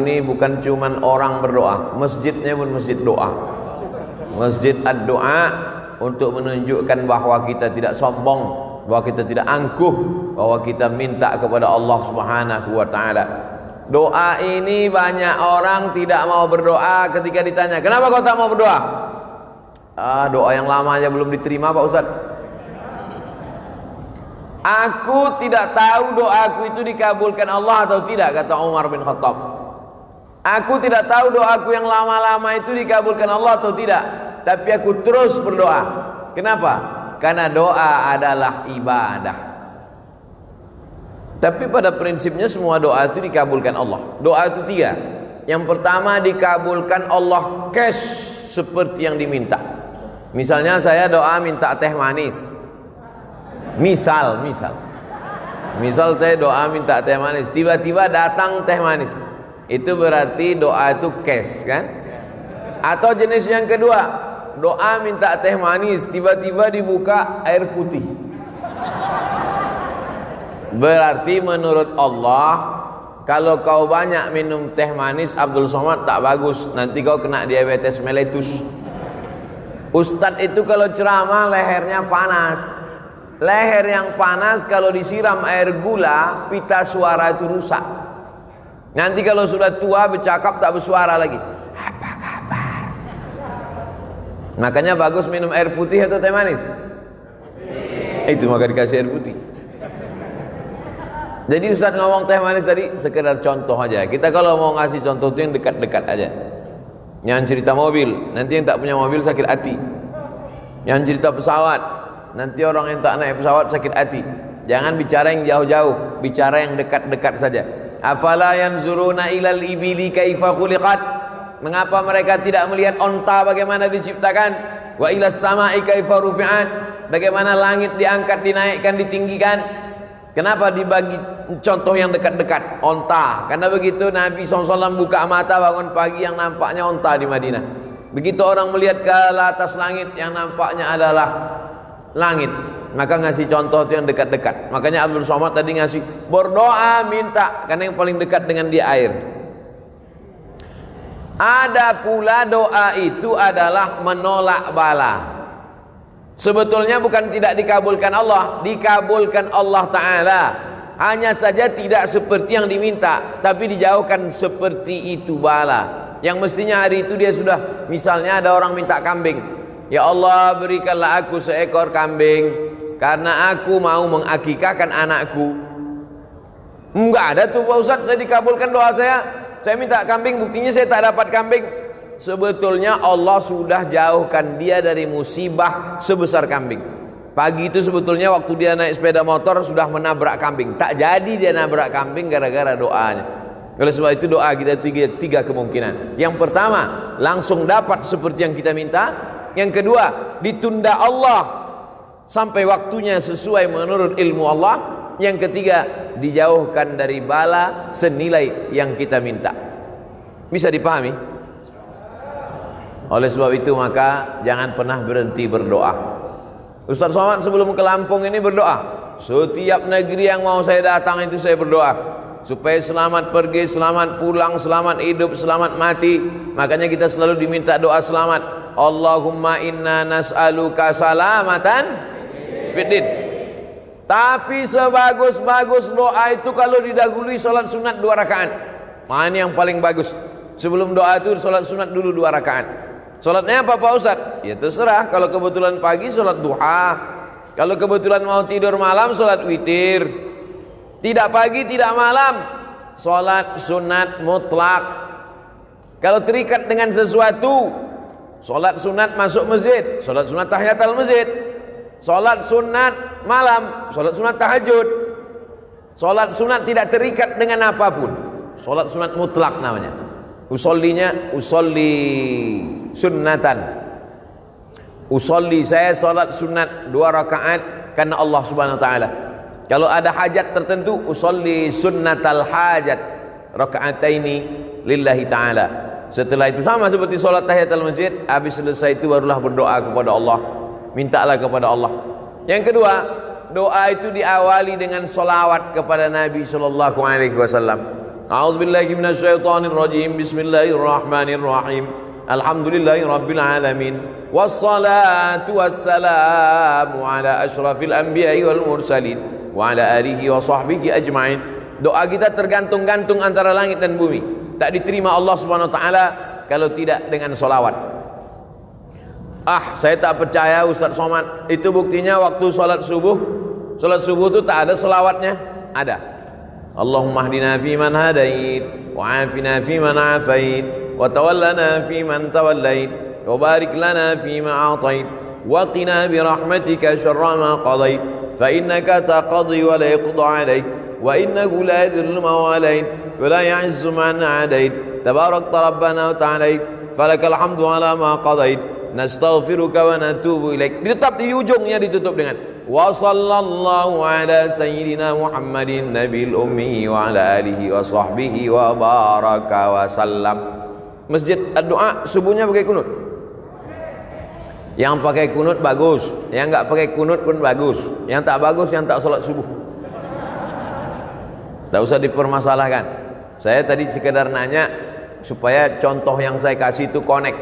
Ini bukan cuman orang berdoa, masjidnya pun masjid doa. Masjid ad-doa untuk menunjukkan bahwa kita tidak sombong, bahwa kita tidak angkuh, bahwa kita minta kepada Allah Subhanahu wa taala. Doa ini banyak orang tidak mau berdoa ketika ditanya, "Kenapa kau tak mau berdoa?" Doa yang lama aja belum diterima, Pak Ustaz. Aku tidak tahu doaku itu dikabulkan Allah atau tidak, kata Umar bin Khattab. Aku tidak tahu doaku yang lama-lama itu dikabulkan Allah atau tidak, tapi aku terus berdoa. Kenapa? Karena doa adalah ibadah. Tapi pada prinsipnya semua doa itu dikabulkan Allah. Doa itu tiga. Yang pertama, dikabulkan Allah cash seperti yang diminta. Misalnya saya doa minta teh manis. Misal saya doa minta teh manis, tiba-tiba datang teh manis. Itu berarti doa itu cash, kan? Atau jenis yang kedua, doa minta teh manis, tiba-tiba dibuka air putih. Berarti menurut Allah, kalau kau banyak minum teh manis Abdul Somad tak bagus, nanti kau kena diabetes meletus. Ustadz itu kalau ceramah lehernya panas. Leher yang panas kalau disiram air gula, pita suara itu rusak. Nanti kalau sudah tua bercakap tak bersuara lagi. Apa kabar? Makanya bagus minum air putih atau teh manis? Itu maka dikasih air putih. Jadi Ustaz ngomong teh manis tadi sekedar contoh aja. Kita kalau mau ngasih contoh itu yang dekat-dekat aja. Yang cerita mobil, nanti yang tak punya mobil sakit hati. Yang cerita pesawat, nanti orang yang tak naik pesawat sakit hati. Jangan bicara yang jauh-jauh, bicara yang dekat-dekat saja. Afala yanzuruna ilal ibili kaifa khuliqat? Mengapa mereka tidak melihat onta bagaimana diciptakan? Wa ilas sama'i kaifa rufi'at? Bagaimana langit diangkat, dinaikkan, ditinggikan? Kenapa dibagi contoh yang dekat-dekat? Onta. Karena begitu Nabi SAW buka mata bangun pagi yang nampaknya onta di Madinah. Begitu orang melihat ke atas langit yang nampaknya adalah langit, maka ngasih contoh itu yang dekat-dekat. Makanya Abdul Somad tadi ngasih berdoa minta, karena yang paling dekat dengan dia air. Ada pula doa itu adalah menolak bala. Sebetulnya bukan tidak dikabulkan Allah, dikabulkan Allah Ta'ala. Hanya saja tidak seperti yang diminta, tapi dijauhkan seperti itu bala. Yang mestinya hari itu dia sudah, misalnya ada orang minta kambing, ya Allah berikanlah aku seekor kambing karena aku mau mengakikahkan anakku. Enggak ada tuh Pak Ustaz, saya dikabulkan doa saya minta kambing, buktinya saya tak dapat kambing. Sebetulnya Allah sudah jauhkan dia dari musibah sebesar kambing. Pagi itu sebetulnya waktu dia naik sepeda motor sudah menabrak kambing. Tak jadi dia nabrak kambing gara-gara doanya. Oleh sebab itu doa kita tiga kemungkinan. Yang pertama, langsung dapat seperti yang kita minta. Yang kedua, ditunda Allah sampai waktunya sesuai menurut ilmu Allah. Yang ketiga, dijauhkan dari bala senilai yang kita minta. Bisa dipahami? Oleh sebab itu maka jangan pernah berhenti berdoa. Ustaz Somad sebelum ke Lampung ini berdoa, setiap negeri yang mau saya datang itu saya berdoa supaya selamat pergi, selamat pulang, selamat hidup, selamat mati. Makanya kita selalu diminta doa selamat. Allahumma inna nas'aluka salamatan fiddin. Tapi sebagus-bagus doa itu kalau didahului salat sunat 2 rakaat. Mana yang paling bagus? Sebelum doa itu salat sunat dulu 2 rakaat. Salatnya apa Pak Ustaz? Ya terserah. Kalau kebetulan pagi salat duha. Kalau kebetulan mau tidur malam salat witir. Tidak pagi, tidak malam, salat sunat mutlak. Kalau terikat dengan sesuatu, salat sunat masuk masjid, salat sunat tahiyatul masjid, salat sunat malam, salat sunat tahajud. Salat sunat tidak terikat dengan apapun, salat sunat mutlak namanya. Usollinya usolli sunnatan. Usolli, saya salat sunat 2 rakaat karena Allah Subhanahu wa taala. Kalau ada hajat tertentu, usolli sunnatal hajat rakaataini lillahi ta'ala. Setelah itu sama seperti solat tahiyatul masjid, habis selesai itu barulah berdoa kepada Allah, mintalah kepada Allah. Yang kedua, doa itu diawali dengan solawat kepada Nabi SAW. A'udzubillahi minasyaitonir rajim. Bismillahirrahmanirrahim. Alhamdulillahi rabbil alamin. Wassalatu wassalamu ala asyrafil anbiya'i wal mursalin wa ala alihi wa sahbihi ajma'in. Doa kita tergantung-gantung antara langit dan bumi. Tak diterima Allah Subhanahu wa taala kalau tidak dengan solawat. Saya tak percaya Ustaz Somad. Itu buktinya waktu salat subuh. Salat subuh itu tak ada selawatnya. Ada. Allahumma hdina fi man hadait wa afina fi man afait wa tawallana fi man tawallait wa barik lana fi ma atait wa qina bi rahmatika syarra ma qadait fa innaka taqdi wa la yuqda alayk wa innahu la yadhillu man walait wa la ya'izzu man adait tabarakta rabbana wa ta'alait falakal hamdu ala ma qadait nastaghfiruka wa natubu ilaik. Tetap di ujungnya ditutup dengan wa sallallahu ala sayyidina Muhammadin nabil ummi wa ala alihi wa sahbihi wa baraka wa sallam. Masjid doa subuhnya pakai kunut. Yang pakai kunut bagus, yang enggak pakai kunut pun bagus. Yang tak bagus yang tak salat subuh. Tak usah dipermasalahkan. Saya tadi sekedar nanya supaya contoh yang saya kasih itu connect.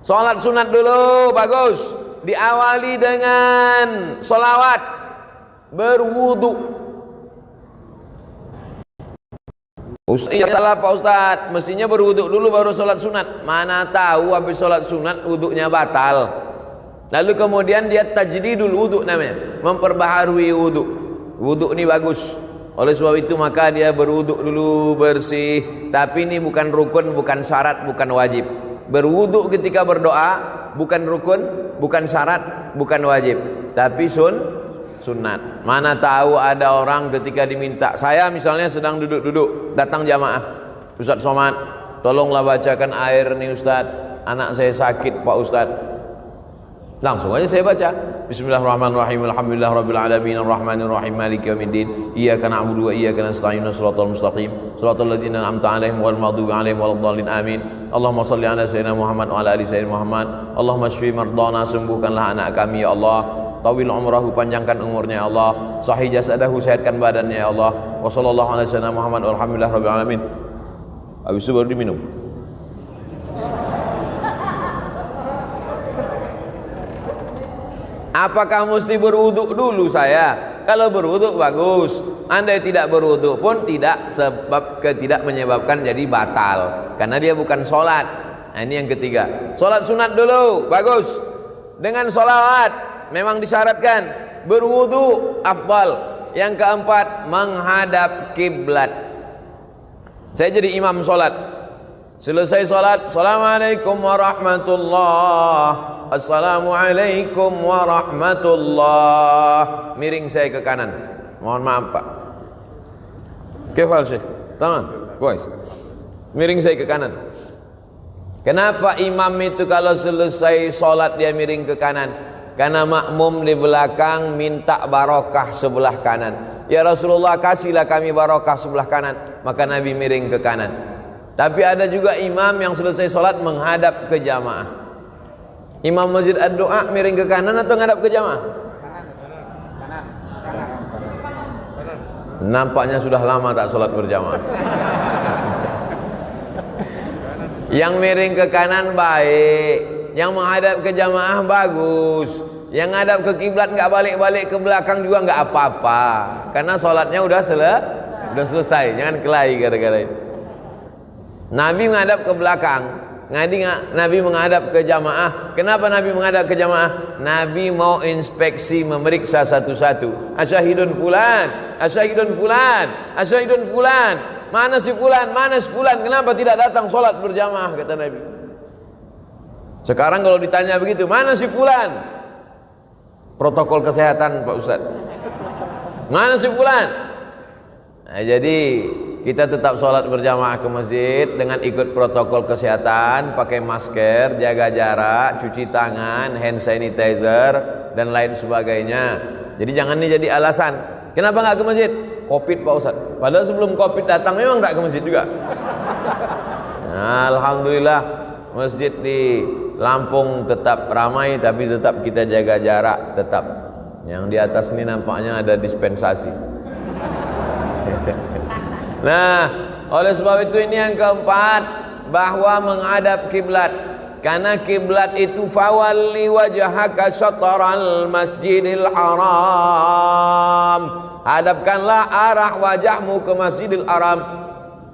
Salat sunat dulu bagus. Diawali dengan solawat, berwudu. Ustaz, salah Pak Ustaz, mestinya berwudu dulu baru sholat sunat. Mana tahu habis sholat sunat wudunya batal. Lalu kemudian dia tajdidul wudu namanya, memperbaharui wudu. Wudu ini bagus. Oleh sebab itu maka dia berwudu dulu bersih. Tapi ini bukan rukun, bukan syarat, bukan wajib. Berwudu ketika berdoa bukan rukun, bukan syarat, bukan wajib, tapi sunat. Mana tahu ada orang ketika diminta, saya misalnya sedang duduk-duduk, datang jamaah, Ustaz Somad, tolonglah bacakan air nih Ustaz, anak saya sakit Pak Ustaz. Langsung aja saya baca. Bismillahirrahmanirrahim. Alhamdulillahirabbil alamin arrahmanir rahim maliki yaumiddin. Iyyaka na'budu wa iyyaka nasta'in shiratal mustaqim shiratal ladzina an'amta 'alaihim ghairil maghdubi 'alaihim waladdallin amin. Allahumma shalli ala sayyidina Muhammad wa ala ali sayyidina Muhammad. Allahumma shfi mardana, sembuhkanlah anak kami ya Allah. Tawil umrahu, panjangkan umurnya ya Allah. Sahih jasadahu, sehatkan badannya ya Allah. Wa sallallahu ala sayyidina Muhammad walhamdulillahirabbil alamin. Habis itu baru diminum. Apakah mesti berwudu dulu saya? Kalau berwudu bagus. Andai tidak berwudu pun tidak, sebab tidak menyebabkan jadi batal. Karena dia bukan sholat. Nah ini yang ketiga. Sholat sunat dulu, bagus. Dengan sholawat, memang disyaratkan. Berwudu, afdal. Yang keempat, menghadap kiblat. Saya jadi imam sholat. Selesai sholat, Assalamualaikum warahmatullahi. Assalamualaikum warahmatullah. Miring saya ke kanan. Mohon maaf Pak. Kefal Syekh. Tamam. Kuis. Miring saya ke kanan. Kenapa imam itu kalau selesai sholat dia miring ke kanan? Karena makmum di belakang minta barokah sebelah kanan. Ya Rasulullah, kasihlah kami barokah sebelah kanan. Maka Nabi miring ke kanan. Tapi ada juga imam yang selesai sholat menghadap ke jamaah. Imam masjid ad-doa miring ke kanan atau ngadap ke jamaah? Kanan. Nampaknya sudah lama tak sholat berjamaah. Yang miring ke kanan baik, yang menghadap ke jamaah bagus. Yang ngadap ke kiblat nggak balik-balik ke belakang juga nggak apa-apa, karena sholatnya udah selesai. Jangan kelahi gara-gara itu. Nabi menghadap ke belakang. Nabi menghadap ke jamaah. Kenapa Nabi menghadap ke jamaah? Nabi mau inspeksi, memeriksa satu-satu. Asyahidun fulan, asyahidun fulan, asyahidun fulan. Mana si fulan, mana si fulan? Kenapa tidak datang sholat berjamaah? Kata Nabi. Sekarang kalau ditanya begitu, mana si fulan? Protokol kesehatan Pak Ustaz. Mana si fulan? Nah, jadi kita tetap sholat berjamaah ke masjid dengan ikut protokol kesehatan, pakai masker, jaga jarak, cuci tangan, hand sanitizer, dan lain sebagainya. Jadi jangan ini jadi alasan. Kenapa nggak ke masjid? Covid Pak Ustaz. Padahal sebelum Covid datang memang nggak ke masjid juga. Nah, alhamdulillah masjid di Lampung tetap ramai, tapi tetap kita jaga jarak tetap. Yang di atas ini nampaknya ada dispensasi. Nah, Oleh sebab itu ini yang keempat, bahwa menghadap kiblat. Karena kiblat itu fawalli wajhaka syatral masjidil haram. Hadapkanlah arah wajahmu ke Masjidil Haram.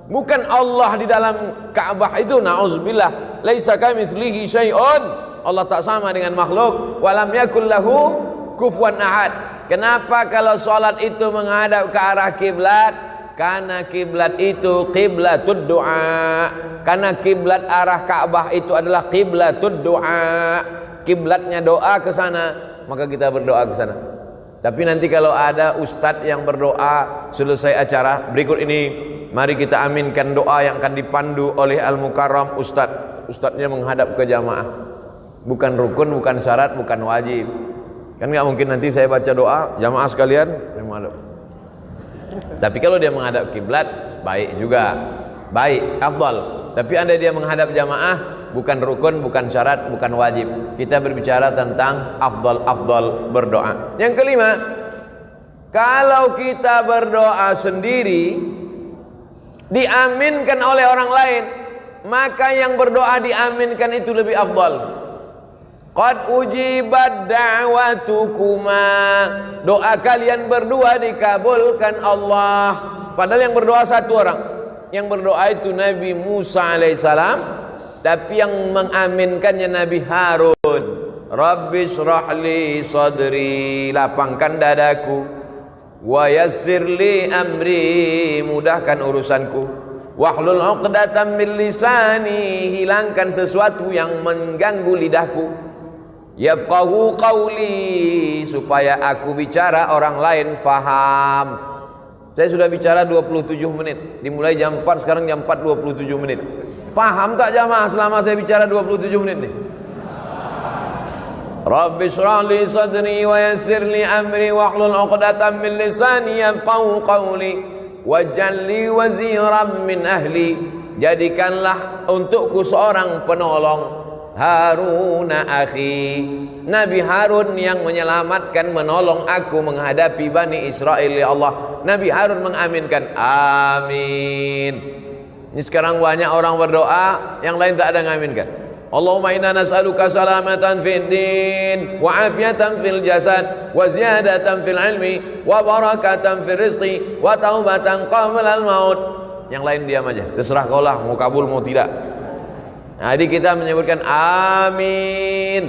Bukan Allah di dalam Ka'bah itu, na'udzubillah. Laisa kamitslihi syai'un. Allah tak sama dengan makhluk. Walam yakul lahu kufuwan ahad. Kenapa kalau salat itu menghadap ke arah kiblat? Karena kiblat itu qiblatud du'a. Karena kiblat arah Ka'bah itu adalah qiblatud du'a. Kiblatnya doa ke sana, maka kita berdoa ke sana. Tapi nanti kalau ada ustadz yang berdoa selesai acara berikut ini, mari kita aminkan doa yang akan dipandu oleh Al-Mukarram ustadz. Ustadznya menghadap ke jamaah. Bukan rukun, bukan syarat, bukan wajib. Kan nggak mungkin nanti saya baca doa jamaah sekalian menghadap. Tapi kalau dia menghadap kiblat, baik juga, baik, afdal. Tapi andai dia menghadap jamaah, bukan rukun, bukan syarat, bukan wajib. Kita berbicara tentang afdal berdoa. Yang kelima, kalau kita berdoa sendiri diaminkan oleh orang lain, maka yang berdoa diaminkan itu lebih afdal. Qad ujibat da'watukuma, doa kalian berdua dikabulkan Allah. Padahal yang berdoa satu orang. Yang berdoa itu Nabi Musa alaihissalam, tapi yang mengaminkannya Nabi Harun. Rabbi shrah li sadri, lapangkan dadaku. Wa yassir li amri, mudahkan urusanku. Wahlul 'uqdatam min lisani, hilangkan sesuatu yang mengganggu lidahku. Yafqahu qawli, supaya aku bicara orang lain faham. Saya sudah bicara 27 menit. Dimulai jam 4, sekarang jam 4 27 menit. Paham tak jamaah selama saya bicara 27 menit nih? Rabbi shrah li sadri wa yassir li amri wahlul 'uqdatam min lisani yafqahu qawli waj'al li waziran min ahli. Jadikanlah untukku seorang penolong, Haruna akhi, Nabi Harun yang menyelamatkan, menolong aku menghadapi Bani Israel ya Allah. Nabi Harun mengaminkan, amin. Ini sekarang banyak orang berdoa, yang lain tak ada mengaminkan. Allahumma inna nas'aluka salamatan fid din wa afiyatan fil jasad wa ziyadatan fil ilmi wa barakatan fil rizqi wa taubatan qabla al maut. Yang lain diam aja, terserah kau lah mau kabul mau tidak. Nah, jadi kita menyebutkan amin.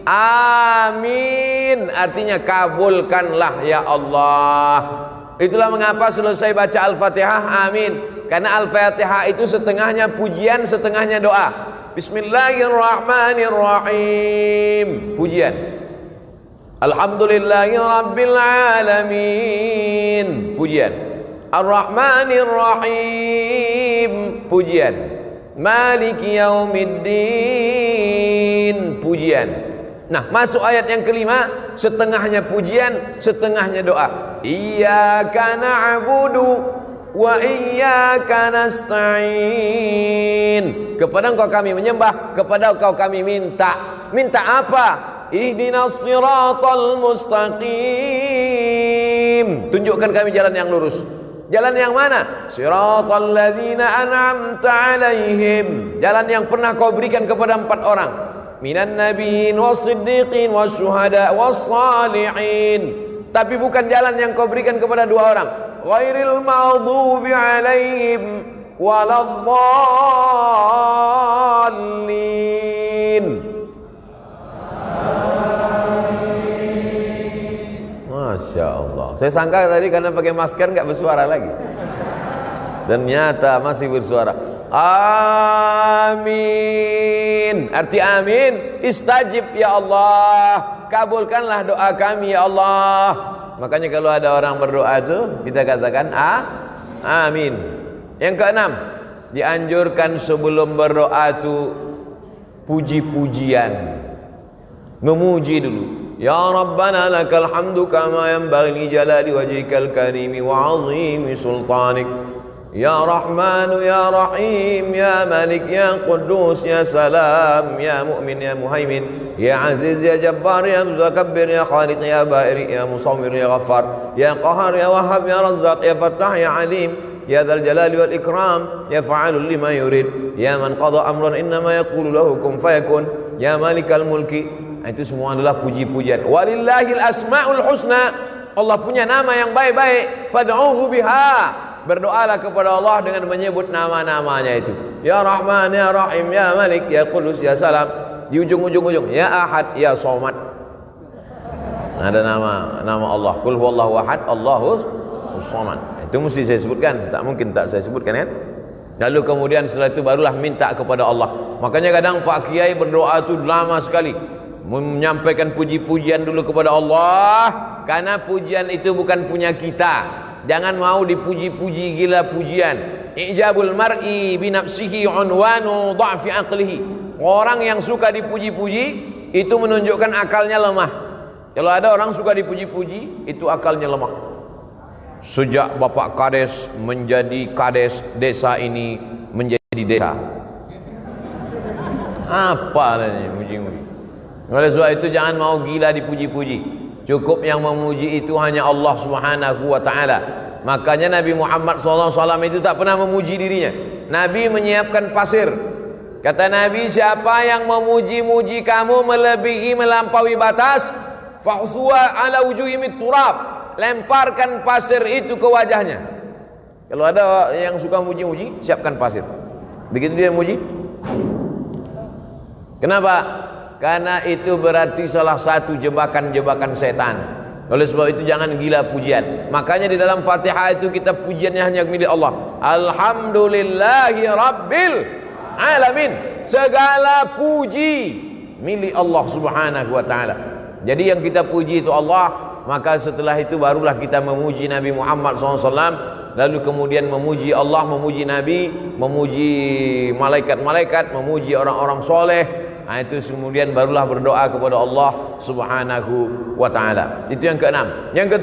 Amin artinya kabulkanlah ya Allah. Itulah mengapa selesai baca Al-Fatihah amin. Karena Al-Fatihah itu setengahnya pujian, setengahnya doa. Bismillahirrahmanirrahim, pujian. Alhamdulillahirabbil alamin, pujian. Ar-Rahmanirrahim, pujian. Maliki yaumiddin, pujian. Nah, masuk ayat yang kelima, setengahnya pujian, setengahnya doa. Iyyaka na'budu wa iyyaka nasta'in. Kepada Engkau kami menyembah, kepada Engkau kami minta. Minta apa? Ihdinas siratal mustaqim. Tunjukkan kami jalan yang lurus. Jalan yang mana? Siratal ladzina an'amta 'alaihim. Jalan yang pernah kau berikan kepada 4 orang. Minan nabiyyin was-siddiqin wasyuhada was-salihin. Tapi bukan jalan yang kau berikan kepada 2 orang. Ghairil maghdubi 'alaihim waladdallin. Masya Allah. Saya sangka tadi karena pakai masker nggak bersuara lagi. Ternyata masih bersuara. Amin. Arti amin, istajib ya Allah. Kabulkanlah doa kami ya Allah. Makanya kalau ada orang berdoa itu kita katakan amin. Yang keenam, dianjurkan sebelum berdoa itu puji-pujian. Memuji dulu. Ya Rabbana lakal hamdu kama yanbaghi li jalali wajhikal karimi wa 'azimi sultanik. Ya Rahmanu ya Rahim ya Malik ya Quddus ya Salam ya Mu'min ya Muhaimin ya Aziz ya Jabbar ya Mutakabbir ya Khaliq ya Bari ya Musawwir ya Ghaffar ya Qahar ya Wahhab ya Razzaq ya Fattah ya Alim ya dzal jalali wal ikram, ya fa'alul lima yurid, ya man qada amran innama yaqulu lahu kun fayakun, ya malikal mulki. Itu semua adalah puji-pujian. Walillahil asmaul husna, Allah punya nama yang baik-baik, fad'uhu biha, berdoalah kepada Allah dengan menyebut nama-namanya itu. Ya Rahman, ya Rahim, ya Malik, ya Qudus, ya Salam. Di ujung-ujung ya Ahad, ya Somad. Ada nama Allah. Qul huwallahu ahad, Allahus samad. Itu mesti saya sebutkan, tak mungkin tak saya sebutkan kan. Lalu kemudian setelah itu barulah minta kepada Allah. Makanya kadang Pak Kiai berdoa itu lama sekali, menyampaikan puji-pujian dulu kepada Allah, karena pujian itu bukan punya kita. Jangan mau dipuji-puji gila pujian. Ijabul mar'i binafsihi unwanu dha'fi aqlihi. Orang yang suka dipuji-puji itu menunjukkan akalnya lemah. Kalau ada orang suka dipuji-puji, itu akalnya lemah. Sejak Bapak Kades menjadi Kades, desa ini menjadi desa. Apa ini puji-puji? Oleh sebab itu jangan mau gila dipuji-puji. Cukup yang memuji itu hanya Allah Subhanahu wa ta'ala. Makanya Nabi Muhammad SAW itu tak pernah memuji dirinya. Nabi menyiapkan pasir. Kata Nabi, siapa yang memuji-muji kamu melebihi melampaui batas, fa'suwa ala wujuhimit turab, lemparkan pasir itu ke wajahnya. Kalau ada yang suka muji-muji, siapkan pasir. Begitu dia muji. Kenapa? Karena itu berarti salah satu jebakan-jebakan setan. Oleh sebab itu jangan gila pujian. Makanya di dalam Fatihah itu kita pujiannya hanya milik Allah. Alhamdulillahi Rabbil Alamin. Segala puji milik Allah Subhanahu wa ta'ala. Jadi yang kita puji itu Allah. Maka setelah itu barulah kita memuji Nabi Muhammad SAW. Lalu kemudian memuji Allah, memuji Nabi, memuji malaikat-malaikat, memuji orang-orang soleh. Nah, itu kemudian barulah berdoa kepada Allah Subhanahu wa ta'ala. Itu yang keenam. Yang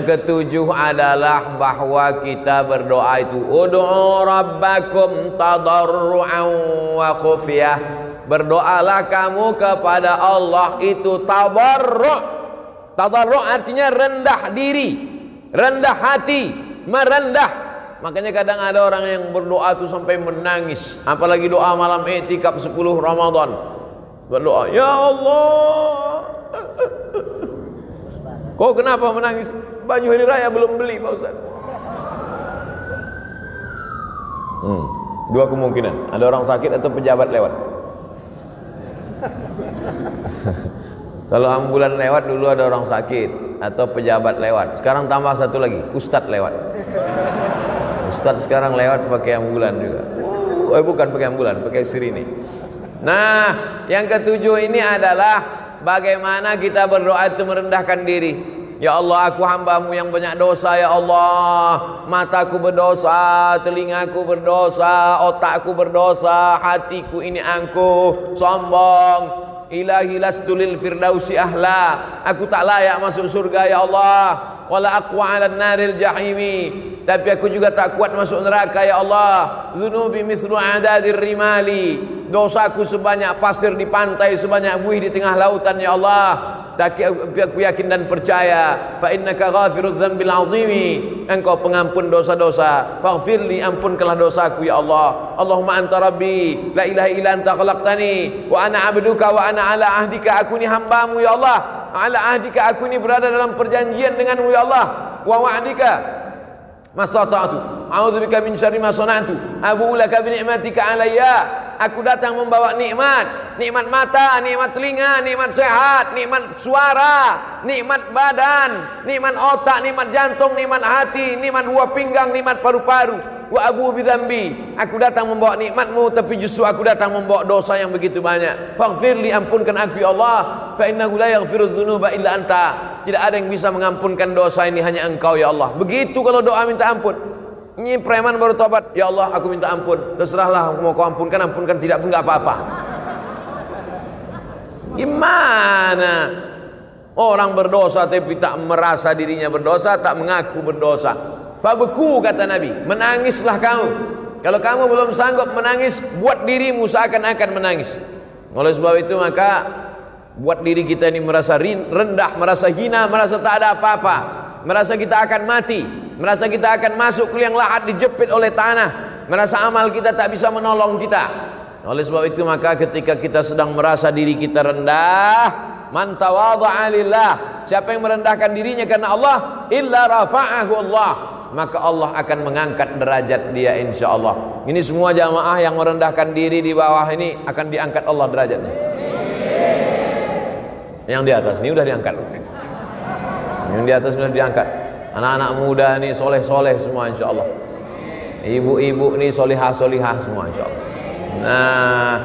ketujuh adalah bahwa kita berdoa itu ud'u rabbakum tadarru'an wa khufyah. Berdoalah kamu kepada Allah itu tadarru'. Tadarru' artinya rendah diri, rendah hati, merendah. Makanya kadang ada orang yang berdoa itu sampai menangis. Apalagi doa malam i'tikaf 10 Ramadan. Berdoa, ya Allah, kau kenapa menangis? Baju hari raya belum beli Pak Ustaz. Dua kemungkinan, ada orang sakit atau pejabat lewat. Kalau ambulan lewat dulu ada orang sakit atau pejabat lewat. Sekarang tambah satu lagi, ustadz lewat. Ustadz sekarang lewat pakai ambulan juga. Bukan pakai ambulan, pakai sirine. Nah, yang ketujuh ini adalah bagaimana kita berdoa itu merendahkan diri. Ya Allah, aku hambamu yang banyak dosa. Ya Allah, mataku berdosa, telingaku berdosa, otakku berdosa, hatiku ini angkuh, sombong. Ilahi lastu lil firdausi ahla. Aku tak layak masuk surga ya Allah. Wala aqwa 'alan naril jahimi. Tapi aku juga tak kuat masuk neraka ya Allah. Dzunubi mithlu adadir rimali. Dosaku sebanyak pasir di pantai, sebanyak buih di tengah lautan ya Allah. Tapi aku yakin dan percaya, fa innaka ghafirudz dzambil 'azimi. Engkau pengampun dosa-dosa. Faghfirli, ampunkanlah dosaku ya Allah. Allahumma anta rabbi, la ilaha illa anta khalaqtani wa ana 'abduka wa ana 'ala ahdika. Aku ni hambamu ya Allah. 'Ala ahdika, aku ni berada dalam perjanjian denganmu ya Allah. Wa wa'dika mastata'tu. A'udzubika min syarri ma sana'tu. Abu'u laka bi ni'matika 'alayya. Aku datang membawa nikmat, nikmat mata, nikmat telinga, nikmat sehat, nikmat suara, nikmat badan, nikmat otak, nikmat jantung, nikmat hati, nikmat buah pinggang, nikmat paru-paru. Wa abu bidzambi. Aku datang membawa nikmatmu, tapi justru aku datang membawa dosa yang begitu banyak. Faghfirli, ampunkan aku ya Allah. Fa innahu la yaghfirudz dzunuba illa anta. Tidak ada yang bisa mengampunkan dosa ini, hanya Engkau ya Allah. Begitu kalau doa minta ampun. Ini preman baru tobat, ya Allah aku minta ampun. Terserahlah mau kau ampunkan, ampunkan, tidak pun enggak apa-apa. Gimana? Orang berdosa tapi tak merasa dirinya berdosa, tak mengaku berdosa. Fabku, kata Nabi, menangislah kamu. Kalau kamu belum sanggup menangis, buat dirimu seakan-akan menangis. Oleh sebab itu maka buat diri kita ini merasa rendah, merasa hina, merasa tak ada apa-apa, merasa kita akan mati. merasa kita akan masuk ke liang lahat dijepit oleh tanah, merasa amal kita tak bisa menolong kita. Oleh sebab itu maka ketika kita sedang merasa diri kita rendah, man tawadha'a lillah, siapa yang merendahkan dirinya karena Allah, illa rafa'ahu Allah, maka Allah akan mengangkat derajat dia insyaallah. Ini semua jamaah yang merendahkan diri di bawah ini akan diangkat Allah derajatnya. Yang di atas ini udah diangkat. Yang di atas sudah diangkat. Anak-anak muda nih soleh-soleh semua insyaallah. Ibu-ibu nih solihah-solihah semua insyaallah. Nah,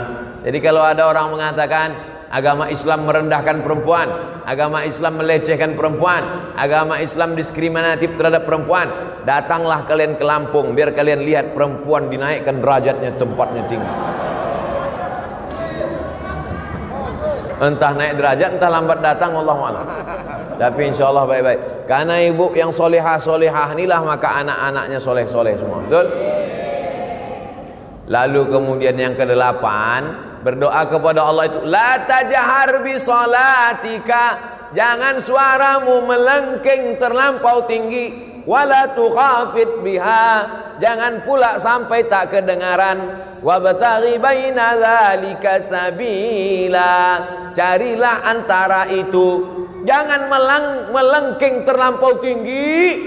jadi kalau ada orang mengatakan agama Islam merendahkan perempuan, agama Islam melecehkan perempuan, agama Islam diskriminatif terhadap perempuan, datanglah kalian ke Lampung biar kalian lihat perempuan dinaikkan derajatnya, tempatnya tinggi. Entah naik derajat, entah lambat datang, Allahu a'lam. Tapi insyaallah baik-baik. Karena ibu yang solehah-solehah inilah maka anak-anaknya soleh-soleh semua. Betul? Lalu kemudian yang ke-8, berdoa kepada Allah itu, la tajhar bi salatika, jangan suaramu melengking terlampau tinggi, wala tukhafit biha, jangan pula sampai tak kedengaran, wabtaghi baina dzalika sabila, carilah antara itu, jangan melengking terlampau tinggi,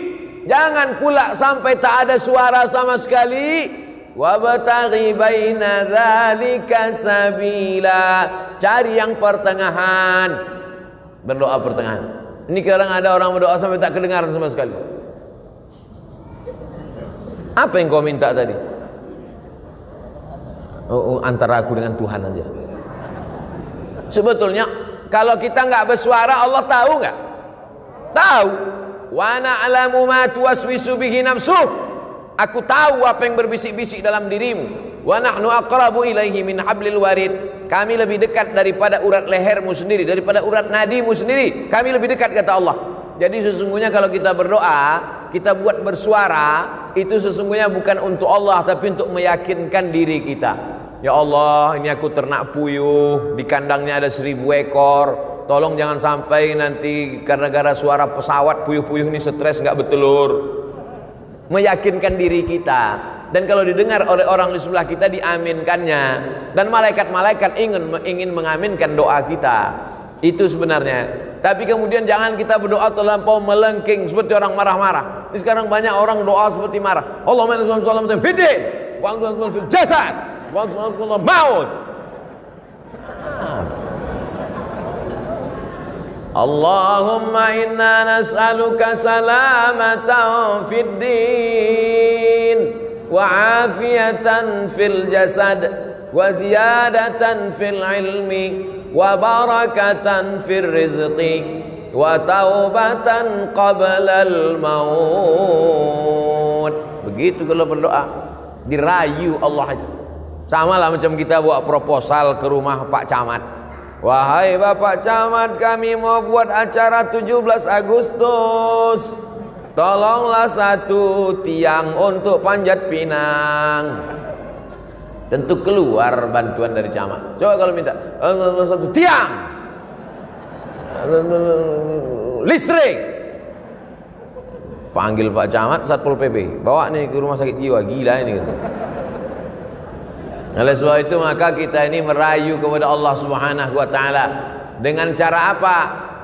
jangan pula sampai tak ada suara sama sekali. Wabtaghi baina dzalika sabila, cari yang pertengahan, berdoa pertengahan. Ini kadang ada orang berdoa sampai tak kedengaran sama sekali. Apa yang kau minta tadi? Antara aku dengan Tuhan aja. Sebetulnya kalau kita nggak bersuara, Allah tahu nggak? Tahu. Wa na'lamu ma tuwaswisu bihi nafsuh. Aku tahu apa yang berbisik-bisik dalam dirimu. Wa nahnu aqrabu ilaihi min hablil warid. Kami lebih dekat daripada urat lehermu sendiri, daripada urat nadimu sendiri. Kami lebih dekat, kata Allah. Jadi sesungguhnya kalau kita berdoa, kita buat bersuara, itu sesungguhnya bukan untuk Allah, tapi untuk meyakinkan diri kita. Ya Allah, ini aku ternak puyuh, di kandangnya ada 1000 ekor. Tolong jangan sampai nanti gara-gara suara pesawat puyuh-puyuh ini stres nggak bertelur. Meyakinkan diri kita, dan kalau didengar oleh orang di sebelah kita diaminkannya, dan malaikat-malaikat ingin mengaminkan doa kita. Itu sebenarnya. Tapi kemudian jangan kita berdoa terlampau melengking seperti orang marah-marah. Ini sekarang banyak orang doa seperti marah. Allahumma inna sallallahu fiddin wa antum fil jasad wa antum maut. Allahumma inna nas'aluka salamatan fid din wa afiyatan fil jasad wa ziyadatan fil ilmi wa barakatan fil rizqi wa taubatan qabla al maut. Begitu kalau berdoa, dirayu Allah itu. Sama lah macam kita buat proposal ke rumah Pak Camat. Wahai Bapak Camat, kami mau buat acara 17 Agustus. Tolonglah 1 tiang untuk Panjat Pinang. Tentu keluar bantuan dari camat. Coba kalau minta 1 tiang listrik, panggil Pak Camat, Satpol PP, bawa nih ke rumah sakit jiwa, gila ini gitu. Oleh sebab itu maka kita ini merayu kepada Allah Subhanahu wa taala. Dengan cara apa?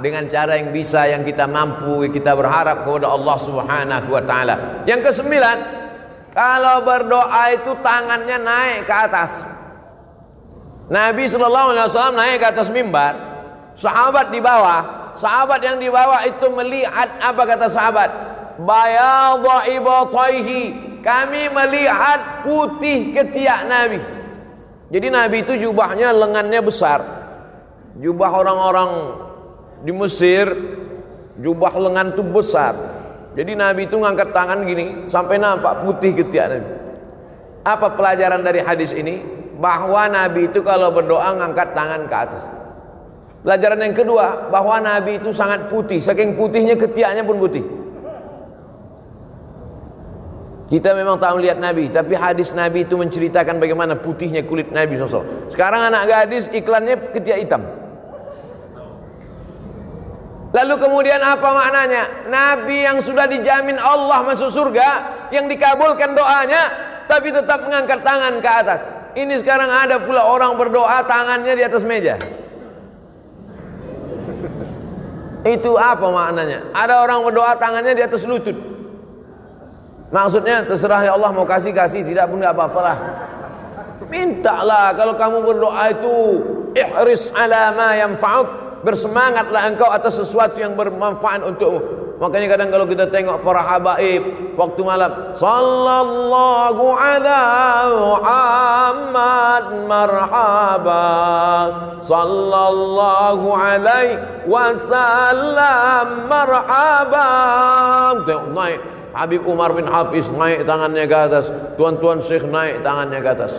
Dengan cara yang bisa, yang kita mampu, kita berharap kepada Allah Subhanahu wa taala. Yang ke-9, kalau berdoa itu tangannya naik ke atas. Nabi sallallahu alaihi wasallam naik ke atas mimbar, sahabat di bawah. Sahabat yang di bawah itu melihat, apa kata sahabat? Bayadha ibataihi, kami melihat putih ketiak Nabi. Jadi Nabi itu jubahnya lengannya besar. Jubah orang-orang di Mesir, jubah lengan itu besar. Jadi Nabi itu ngangkat tangan gini sampai nampak putih ketiak Nabi. Apa pelajaran dari hadis ini? Bahwa Nabi itu kalau berdoa ngangkat tangan ke atas. Pelajaran yang kedua, bahwa Nabi itu sangat putih, saking putihnya ketiaknya pun putih. Kita memang tak melihat Nabi, tapi hadis Nabi itu menceritakan bagaimana putihnya kulit Nabi SAW. Sekarang anak gadis iklannya ketiak hitam. Lalu kemudian apa maknanya? Nabi yang sudah dijamin Allah masuk surga, yang dikabulkan doanya, tapi tetap mengangkat tangan ke atas. Ini sekarang ada pula orang berdoa tangannya di atas meja. Itu apa maknanya? Ada orang berdoa tangannya di atas lutut. Maksudnya terserah ya Allah, mau kasih, tidak pun gak apa-apalah. Mintalah, kalau kamu berdoa itu ihris ala ma yanfa'uk, bersemangatlah engkau atas sesuatu yang bermanfaat untukmu. Makanya kadang kalau kita tengok para habaib waktu malam, sallallahu ala Muhammad marhaba, sallallahu alaihi wasallam marhaba. Tengok naik Habib Umar bin Hafiz, naik tangannya ke atas. Tuan-tuan Syekh naik tangannya ke atas.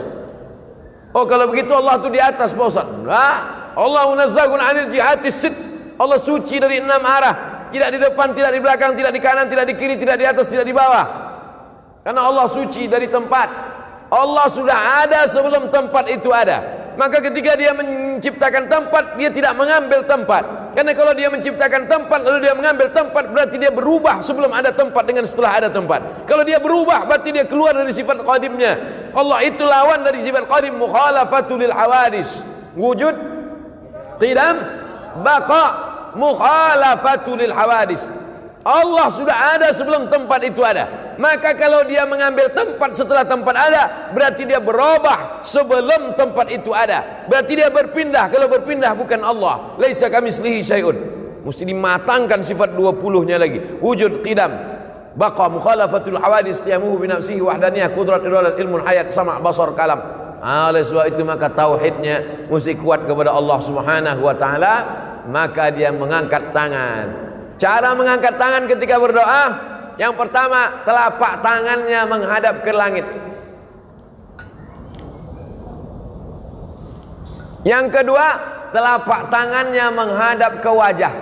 Oh, kalau begitu Allah itu di atas, Pak Ustaz. Nah, Allah munazzahun 'anil jihatis sid. Allah suci dari 6 arah. Tidak di depan, tidak di belakang, tidak di kanan, tidak di kiri, tidak di atas, tidak di bawah. Karena Allah suci dari tempat. Allah sudah ada sebelum tempat itu ada. Maka ketika dia menciptakan tempat, dia tidak mengambil tempat. Karena kalau dia menciptakan tempat lalu dia mengambil tempat, berarti dia berubah sebelum ada tempat dengan setelah ada tempat. Kalau dia berubah, berarti dia keluar dari sifat qadimnya. Allah itu lawan dari sifat qadim, mukhalafatul lil hawadis. Wujud, qidam, baqa, mukhalafatul lil hawadis. Allah sudah ada sebelum tempat itu ada. Maka kalau dia mengambil tempat setelah tempat ada, berarti dia berubah sebelum tempat itu ada. Berarti dia berpindah. Kalau berpindah bukan Allah. Laisa kamitslihi syai'un. Mesti dimatangkan sifat 20-nya lagi. Wujud, qidam, baqa, mukhalafatul hawadis, qiyamuhu bi nafsihi wahdaniyah, qudrat, iradat, ilmun, hayat, sama', basar, kalam. Oleh sebab itu maka tauhidnya mesti kuat kepada Allah Subhanahu wa taala, maka dia mengangkat tangan. Cara mengangkat tangan ketika berdoa, yang pertama telapak tangannya menghadap ke langit. Yang kedua, telapak tangannya menghadap ke wajah.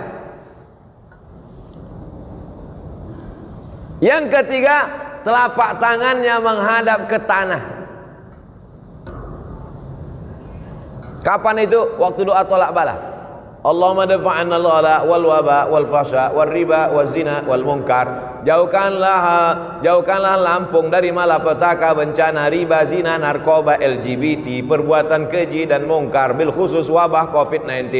Yang ketiga, telapak tangannya menghadap ke tanah. Kapan itu? Waktu doa tolak bala. Allahumma dafa'anna al-ghala wal waba wal fasha wal riba wal zina wal munkar. Jauhkanlah Lampung dari malapetaka, bencana, riba, zina, narkoba, LGBT, perbuatan keji dan mungkar, bil khusus wabah COVID-19.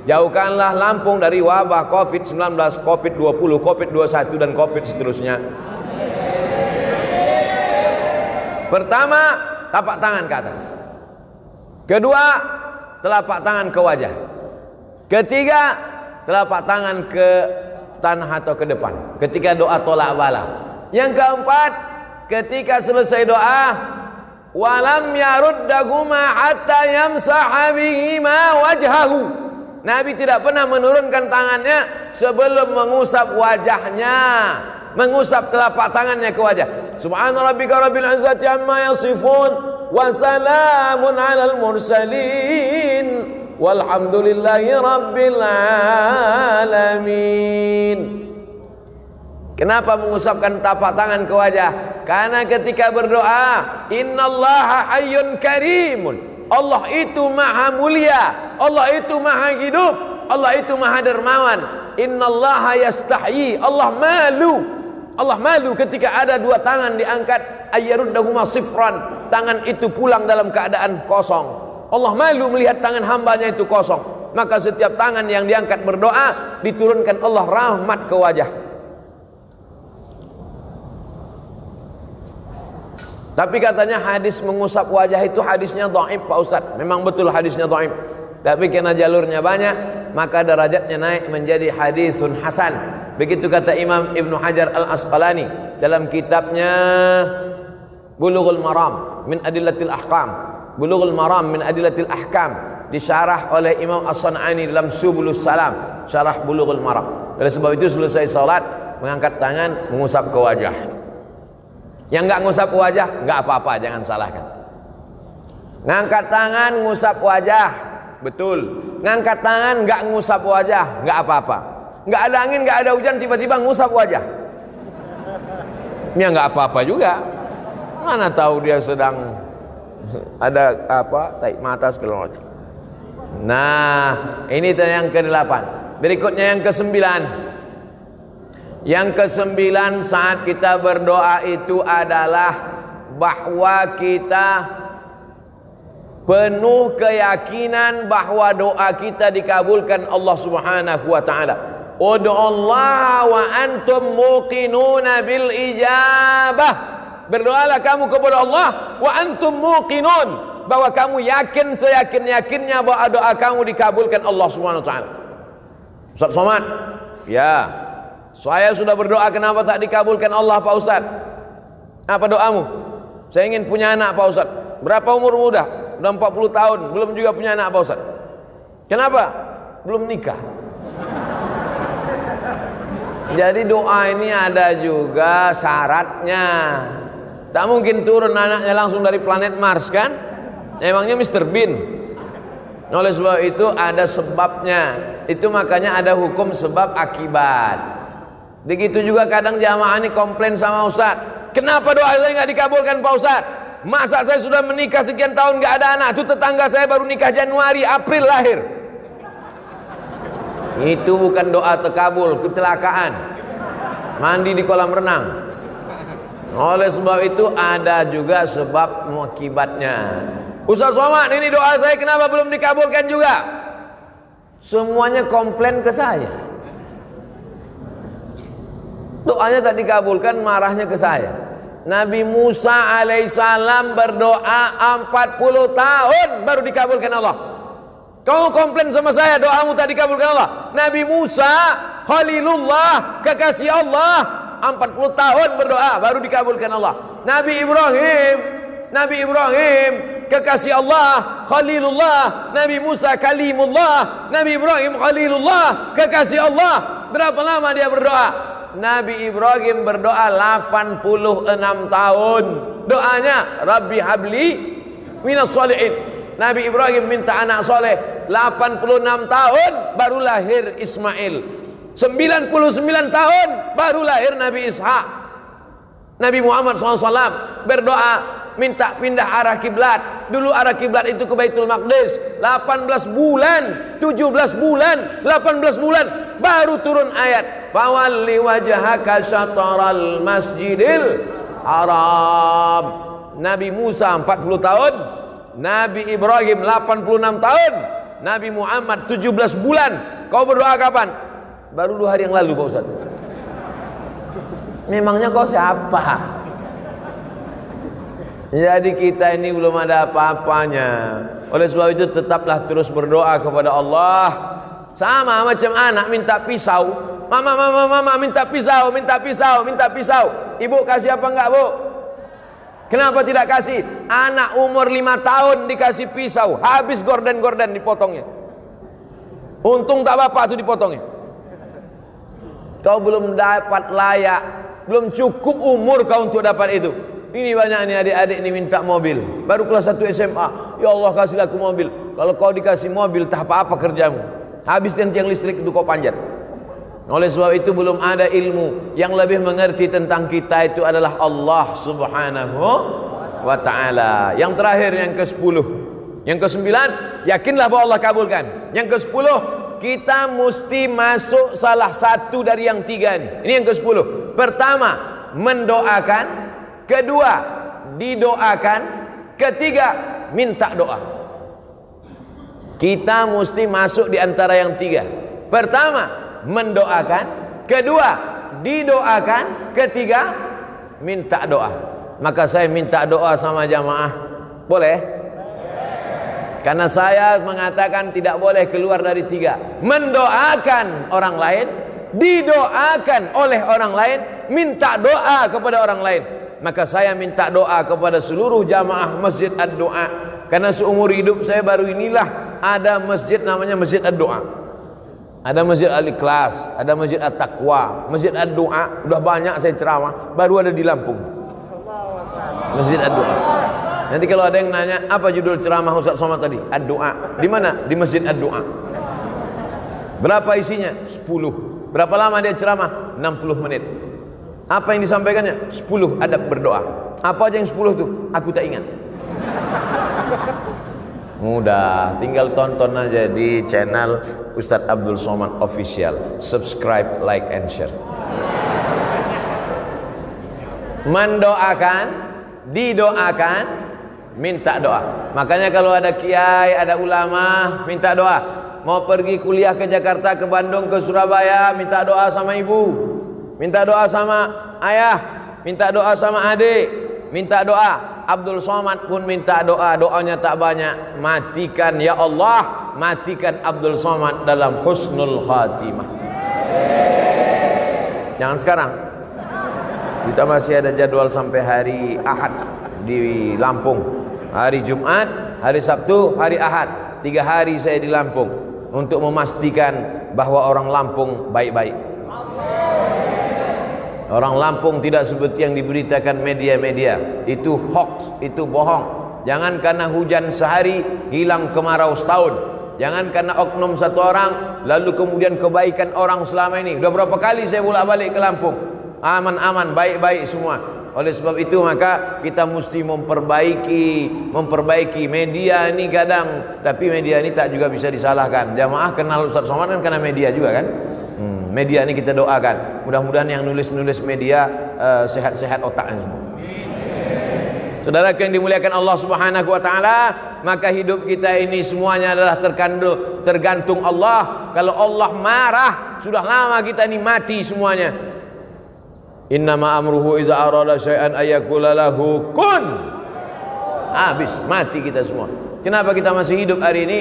Jauhkanlah Lampung dari wabah COVID-19, COVID-20, COVID-21 dan COVID seterusnya. Pertama, tapak tangan ke atas. Kedua, telapak tangan ke wajah. Ketiga, telapak tangan ke tanah atau ke depan ketika doa tolak bala. Yang keempat, ketika selesai doa, walam yaruddahuma hatta yamsaha bihima wajhahu. Nabi tidak pernah menurunkan tangannya sebelum mengusap wajahnya, mengusap telapak tangannya ke wajah. Subhana rabbika rabbil izzati amma yasifun wa salamun alal mursalin walhamdulillahi rabbil alamin. Kenapa mengusapkan tapak tangan ke wajah? Karena ketika berdoa, innallaha hayyun karimun. Allah itu maha mulia, Allah itu maha hidup, Allah itu maha dermawan. Innallaha yastahyi, Allah malu ketika ada dua tangan diangkat, ayyaruddahuma sifran, tangan itu pulang dalam keadaan kosong. Allah malu melihat tangan hambanya itu kosong. Maka setiap tangan yang diangkat berdoa, diturunkan Allah rahmat ke wajah. Tapi katanya hadis mengusap wajah itu hadisnya dhaif, Pak Ustadz. Memang betul hadisnya dhaif. Tapi karena jalurnya banyak, maka derajatnya naik menjadi hadisun hasan. Begitu kata Imam Ibnu Hajar Al-Asqalani dalam kitabnya Bulughul Maram min Adillatil Ahkam. Bulughul Maram min Adillatil Ahkam, disyarah oleh Imam As-San'ani dalam Subulus Salam, syarah Bulughul Maram. Oleh sebab itu selesai salat, mengangkat tangan, mengusap ke wajah. Yang enggak ngusap ke wajah, enggak apa-apa, jangan salahkan. Ngangkat tangan, ngusap wajah, betul. Ngangkat tangan, enggak ngusap wajah, enggak apa-apa. Enggak ada angin, enggak ada hujan, tiba-tiba ngusap wajah. Ya enggak apa-apa juga. Mana tahu dia sedang ada apa, tarik mata segala macam. Nah, ini yang ke-8. Berikutnya yang kesembilan. Yang kesembilan saat kita berdoa itu adalah bahwa kita penuh keyakinan bahwa doa kita dikabulkan Allah Subhanahu wa taala. Ud'ullaha wa antum muqinuna bil ijabah. Berdoalah kamu kepada Allah wa antum muqinun, bahwa kamu yakin seyakin-yakinnya bahwa doa kamu dikabulkan Allah Subhanahu wa taala. Ustaz Somad, ya, saya sudah berdoa, kenapa tak dikabulkan Allah Pak Ustaz? Apa doamu? Saya ingin punya anak Pak Ustaz. Berapa umur muda? Udah 40 tahun, belum juga punya anak Pak Ustaz. Kenapa? Belum nikah. Jadi doa ini ada juga syaratnya. Tak mungkin turun anaknya langsung dari planet Mars kan? Emangnya Mr. Bean? Oleh sebab itu ada sebabnya. Itu makanya ada hukum sebab akibat. Begitu juga kadang jamaah ini komplain sama Ustaz, kenapa doa saya nggak dikabulkan Pak Ustaz? Masa saya sudah menikah sekian tahun nggak ada anak? Itu tetangga saya baru nikah Januari, April lahir. Itu bukan doa terkabul, kecelakaan. Mandi di kolam renang. Oleh sebab itu ada juga sebab akibatnya. Ustaz Somad, ini doa saya kenapa belum dikabulkan juga? Semuanya komplain ke saya. Doanya tak dikabulkan, marahnya ke saya. Nabi Musa alaihissalam berdoa 40 tahun baru dikabulkan Allah. Kau komplain sama saya doamu tak dikabulkan Allah. Nabi Musa Khalilullah, kekasih Allah, 40 tahun berdoa baru dikabulkan Allah. Nabi Ibrahim kekasih Allah, Khalilullah. Nabi Musa Kalimullah. Nabi Ibrahim Khalilullah, kekasih Allah. Berapa lama dia berdoa? Nabi Ibrahim berdoa 86 tahun. Doanya Rabbi habli minas sholihin. Nabi Ibrahim minta anak soleh. 86 tahun baru lahir Ismail. 99 tahun baru lahir Nabi Ishak. Nabi Muhammad SAW berdoa minta pindah arah kiblat. Dulu arah kiblat itu ke Baitul Maqdis. 18 bulan, 17 bulan, 18 bulan baru turun ayat fawalli wajhaka syatral masjidil haram. Nabi Musa 40 tahun, Nabi Ibrahim 86 tahun, Nabi Muhammad 17 bulan. Kau berdoa kapan? Baru 2 hari yang lalu Pak Ustaz. Memangnya kau siapa? Jadi kita ini belum ada apa-apanya. Oleh sebab itu tetaplah terus berdoa kepada Allah. Sama macam anak minta pisau. Mama minta pisau, minta pisau, minta pisau. Ibu kasih apa enggak, Bu? Kenapa tidak kasih? Anak umur 5 tahun dikasih pisau, habis gorden-gorden dipotongnya. Untung tak bapak itu dipotongnya. Kau belum dapat layak, belum cukup umur kau untuk dapat itu. Ini banyak nih adik-adik ini minta mobil, baru kelas 1 SMA. Ya Allah kasihlah aku mobil. Kalau kau dikasih mobil tak apa-apa kerjamu, habis tiang listrik itu kau panjat. Oleh sebab itu belum ada ilmu. Yang lebih mengerti tentang kita itu adalah Allah Subhanahu wa ta'ala. Yang terakhir, yang ke-10. Yang ke-9, yakinlah bahwa Allah kabulkan. Yang ke-10, kita mesti masuk salah satu dari yang 3 ini. Ini yang ke-10. Pertama, mendoakan. Kedua, didoakan. Ketiga, minta doa. Kita mesti masuk di antara yang 3. Pertama, mendoakan. Kedua, didoakan. Ketiga, minta doa. Maka saya minta doa sama jamaah. Boleh? Karena saya mengatakan tidak boleh keluar dari 3. Mendoakan orang lain, didoakan oleh orang lain, minta doa kepada orang lain. Maka saya minta doa kepada seluruh jamaah Masjid Ad-Doa. Karena seumur hidup saya baru inilah ada masjid namanya Masjid Ad-Doa. Ada Masjid Al-Ikhlas, ada Masjid At-Taqwa, Masjid Ad-Doa. Udah banyak saya ceramah, baru ada di Lampung. Masjid Ad-Doa. Nanti kalau ada yang nanya, apa judul ceramah Ustaz Somad tadi? Ad-Doa. Di mana? Di Masjid Ad-Doa. Berapa isinya? 10. Berapa lama dia ceramah? 60 menit. Apa yang disampaikannya? 10 adab berdoa. Apa aja yang 10 itu? Aku tak ingat. Mudah, tinggal tonton aja di channel Ustadz Abdul Somad Official. Subscribe, like, and share. Mendoakan, didoakan, minta doa. Makanya kalau ada kiai, ada ulama, minta doa. Mau pergi kuliah ke Jakarta, ke Bandung, ke Surabaya, minta doa sama ibu, minta doa sama ayah, minta doa sama adik, minta doa. Abdul Somad pun minta doa, doanya tak banyak. Matikan ya Allah, matikan Abdul Somad dalam husnul khatimah. Jangan sekarang. Kita masih ada jadwal sampai hari Ahad di Lampung. Hari Jumat, hari Sabtu, hari Ahad. 3 hari saya di Lampung untuk memastikan bahwa orang Lampung baik-baik. Orang Lampung tidak seperti yang diberitakan media-media. Itu hoax, itu bohong. Jangan karena hujan sehari hilang kemarau setahun. Jangan karena oknum satu orang lalu kemudian kebaikan orang selama ini. Udah berapa kali saya bolak-balik ke Lampung, aman-aman, baik-baik semua. Oleh sebab itu maka kita mesti memperbaiki media ini kadang. Tapi media ini tak juga bisa disalahkan. Jamaah kenal Ustaz Somad kan karena media juga kan. Media ini kita doakan, mudah-mudahan yang nulis-nulis media sehat-sehat otaknya semua. Saudara yang dimuliakan Allah Subhanahu wa taala, maka hidup kita ini semuanya adalah tergantung Allah. Kalau Allah marah, sudah lama kita ini mati semuanya. Innama amruhu iza arada syai'an ayyakula lahu kun. Habis, mati kita semua. Kenapa kita masih hidup hari ini?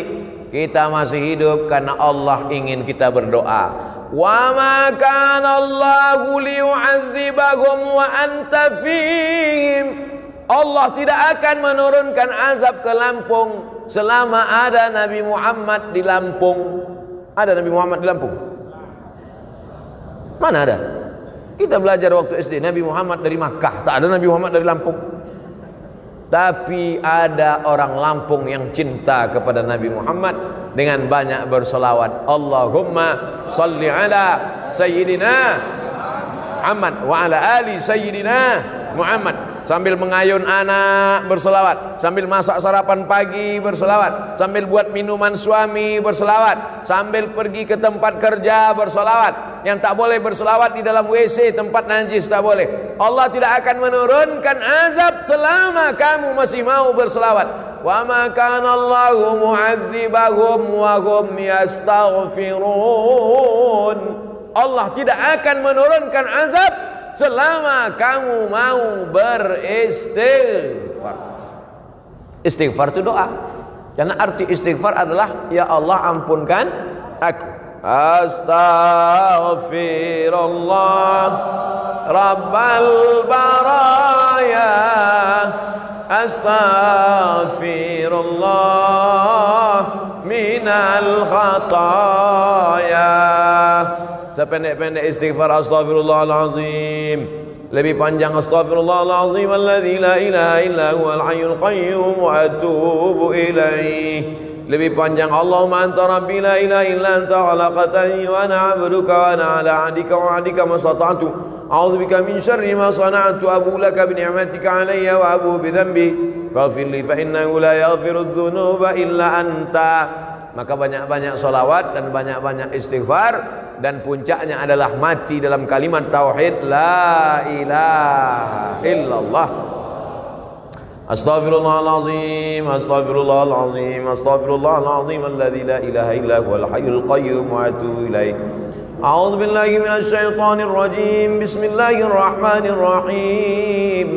Kita masih hidup karena Allah ingin kita berdoa. Wa ma kana Allahu liyu'adzibahum wa anta fihim. Allah tidak akan menurunkan azab ke Lampung selama ada Nabi Muhammad di Lampung. Ada Nabi Muhammad di Lampung? Mana ada? Kita belajar waktu SD Nabi Muhammad dari Makkah, tak ada Nabi Muhammad dari Lampung. Tapi ada orang Lampung yang cinta kepada Nabi Muhammad dengan banyak berselawat. Allahumma salli ala Sayyidina Muhammad wa ala ali Sayyidina Muhammad. Sambil mengayun anak berselawat, sambil masak sarapan pagi berselawat, sambil buat minuman suami berselawat, sambil pergi ke tempat kerja berselawat. Yang tak boleh berselawat di dalam WC, tempat najis tak boleh. Allah tidak akan menurunkan azab selama kamu masih mau berselawat. Wa ma kana Allahu mu'adzibahum wa hum yastaghfirun. Allah tidak akan menurunkan azab selama kamu mau beristighfar. Istighfar itu doa. Karena arti istighfar adalah ya Allah ampunkan aku. Astaghfirullah Rabbal baraya. Astaghfirullah minal khataya. Sependek-pendek istighfar astaghfirullahalazim. Lebih panjang astaghfirullahalazim alladzi la ilaha illa huwal hayyul qayyum wa atubu ilaih. Lebih panjang Allahumma anta rabbi la ilaha illa anta khalaqtani wa ana 'abduka wa ana 'ala 'ahdika wa 'adika mastata'tu. A'udzubika min syarri ma sana'tu abu laka bi ni'matika 'alayya wa abu bi dhanbi faghfir li fa innahu la yaghfiru dzunuba illa anta. Maka banyak-banyak salawat dan banyak-banyak istighfar, dan puncaknya adalah mati dalam kalimat tauhid la ilaha illallah. Astaghfirullahalazim, astaghfirullahalazim, astaghfirullahalazim alladzi la ilaha illa huwal hayyul qayyum wa atubu ilaih. A'udzu billahi minasy syaithanir rajim. Bismillahirrahmanirrahim.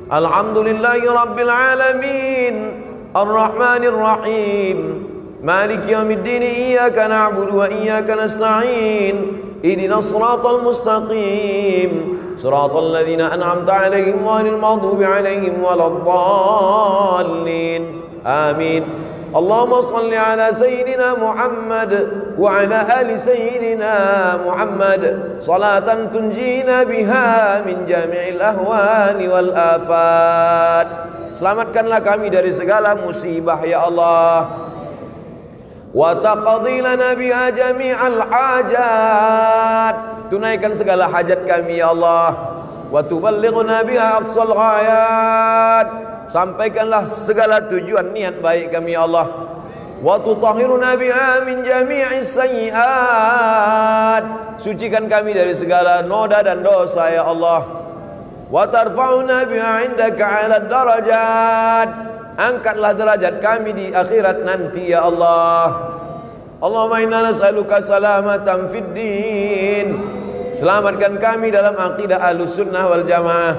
Alhamdulillahi rabbil alamin. Arrahmanir rahim. مالك يوم الدين إياك نعبد وإياك نستعين اهدنا الصراط المستقيم صراط الذين أنعمت عليهم غير المغضوب عليهم ولا الضالين آمين. اللهم صل على سيدنا محمد وعلى آل سيدنا محمد صلاة تنجينا بها من جميع الأهوال والآفات. Selamatkanlah kami dari segala musibah ya Allah. Wa taqdi lana biha jami'al hajat. Tunaikan segala hajat kami ya Allah. Wa tuballighna biha aqsal ghayat. Sampaikanlah segala tujuan niat baik kami ya Allah. wa tutahhiruna biha min jami'is sayyi'at. Sucikan kami dari segala noda dan dosa ya Allah. Wa tarfa'una biha 'indaka 'ala darajat. Angkatlah derajat kami di akhirat nanti ya Allah. Allahumma inna nas'aluka salamatan fid din. Selamatkan kami dalam akidah Ahlussunnah wal Jamaah.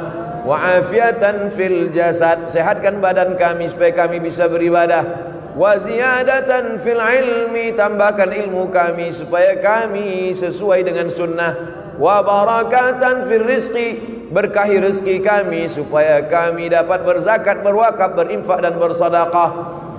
Wa afiatan fil jasad. Sehatkan badan kami supaya kami bisa beribadah. Wa ziyadatan fil ilmi, tambahkan ilmu kami supaya kami sesuai dengan sunnah. Wa barakatan fil rizqi, berkahi rezeki kami supaya kami dapat berzakat, berwakaf, berinfak dan bersedekah.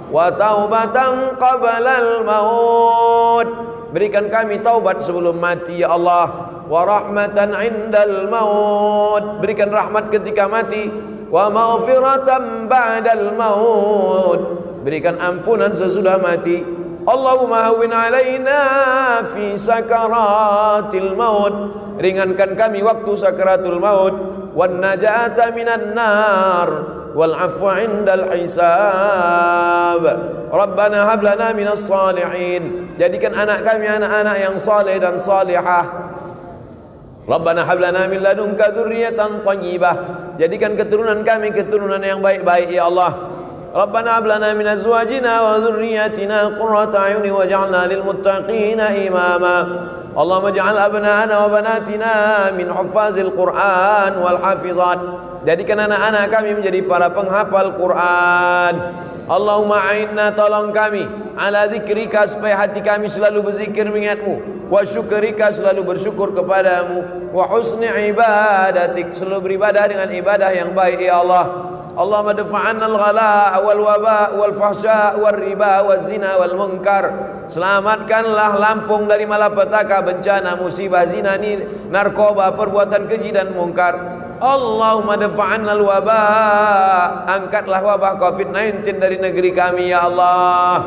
Wa taubatan qablal maut, berikan kami taubat sebelum mati ya Allah. Wa rahmatan indal maut, berikan rahmat ketika mati. Wa maghfiratan ba'dal maut, berikan ampunan sesudah mati. Allahumma hawwin alaina fi sakaratil maut, ringankan kami waktu sakaratul maut. Wan najata minan nar wal afwa indal hisab. Rabbana hab lana minas salihin, jadikan anak kami anak-anak yang saleh dan salihah. Rabbana hab lana min ladunka dzurriyyatan thayyibah, jadikan keturunan kami keturunan yang baik-baik ya Allah. Rabbana hab lana min azwajina wa dzurriyyatina qurrata a'yun waj'alna lil muttaqina imama. Allahumma ij'al abna'ana wa banatina min huffazil Qur'an wal hafizat, jadikan anak-anak kami menjadi para penghafal Quran. Allahumma a'inna, tolong kami, ala zikrika, supaya hati kami selalu berzikir mengingatmu. Wa syukrika, selalu bersyukur kepadamu. Wa husni ibadatik, selalu beribadah dengan ibadah yang baik ya Allah. Allahumma dafa'anna al-ghala wal waba wal fahsya wal riba wal zina wal munkar. Selamatkanlah Lampung dari malapetaka, bencana, musibah, zina, narkoba, perbuatan keji dan mungkar. Allahumma dafa'anna al-waba, angkatlah wabah COVID-19 dari negeri kami ya Allah.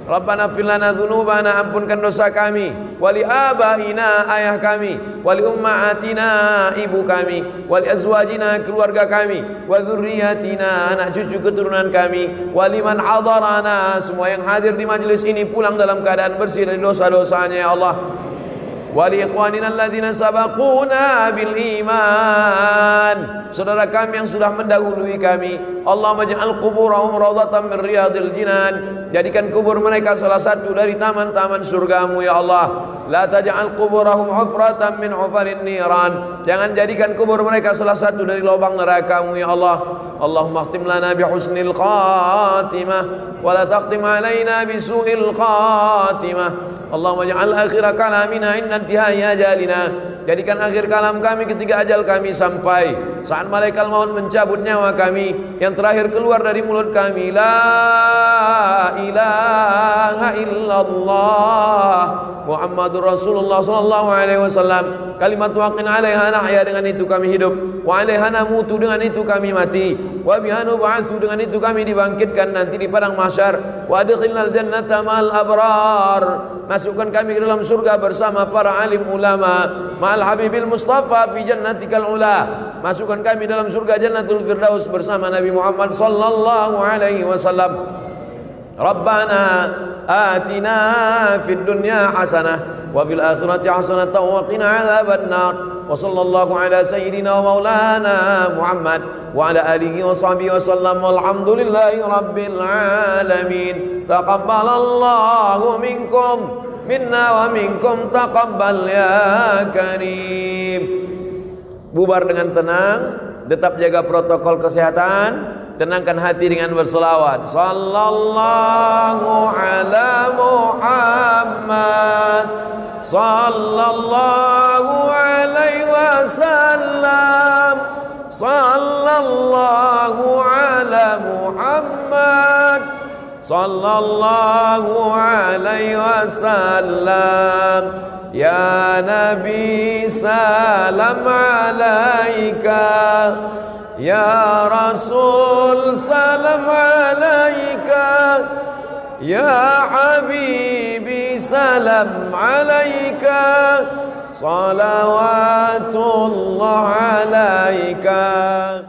Rabbana fir lana dzunubana, ampunkan dosa kami, wali abaina, ayah kami, wali ummahatina, ibu kami, wali azwajina, keluarga kami, wa dzurriyyatina, anak cucu keturunan kami, wali man hadarana, semua yang hadir di majelis ini pulang dalam keadaan bersih dari dosa-dosanya ya Allah. Wali ikhwanina alladzina sabaquna bil iman, saudara kami yang sudah mendahului kami. Allahumma ja'al quburahum rawdatan min riyadil jinan, jadikan kubur mereka salah satu dari taman-taman surgamu ya Allah. La taj'al quburahum hufratan min hufarin niran, jangan jadikan kubur mereka salah satu dari lubang neraka-Mu ya Allah. Allahumma khtim lana bi husnil khatimah wa la takhtim alaina bi su'il khatimah. Allahumma ja'al akhira kalamina inna intihai ajalina, jadikan akhir kalam kami ketika ajal kami sampai, saat malaikat maut mencabut nyawa kami, yang terakhir keluar dari mulut kami, la ilaha illallah Muhammadur Rasulullah sallallahu alaihi wasallam. Kalimat waqin alaiha nahya, dengan itu kami hidup, wa alaiha namutu, dengan itu kami mati, wa biha nub'atsu, dengan itu kami dibangkitkan nanti di padang mahsyar. Wa adkhilnal jannata ma'al abrar, masukkan kami ke dalam surga bersama para alim ulama. Ma'al habibil mustafa fi jannatikal ula, masukkan kami dalam surga jannatul firdaus bersama Nabi Muhammad sallallahu alaihi wasallam. Rabbana atina fid dunya hasanah wa fil akhirati hasanatan wa qina adzabannar. Wa sallallahu ala sayyidina wa maulana Muhammad wa ala alihi wa sahbihi wa sallam. Walhamdulillahi rabbil alamin. Taqabbalallahu minkum minna wa minkum taqabbal ya karim. Bubar dengan tenang, tetap jaga protokol kesehatan. Tenangkan hati dengan berselawat. Sallallahu ala Muhammad, sallallahu alaihi wasallam, sallallahu ala Muhammad, sallallahu alaihi wasallam. Ya Nabi salam alaika, ya Rasul salam alaika, ya Habibi salam alaika, salawatullah alaika.